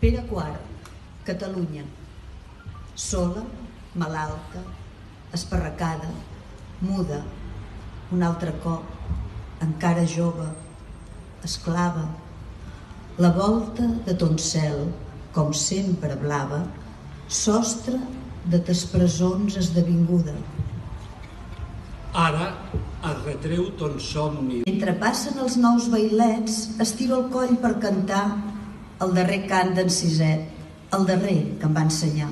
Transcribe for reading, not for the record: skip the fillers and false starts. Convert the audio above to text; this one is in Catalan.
Pere IV, Catalunya. Sola, malalta, esparracada, muda, un altre cop, encara jove, esclava. La volta de ton cel, com sempre blava, sostre de tes presons esdevinguda. Ara es retreu ton somni. Mentre passen els nous bailets, estiro el coll per cantar el darrer cant d'en Siset, el darrer que em va ensenyar.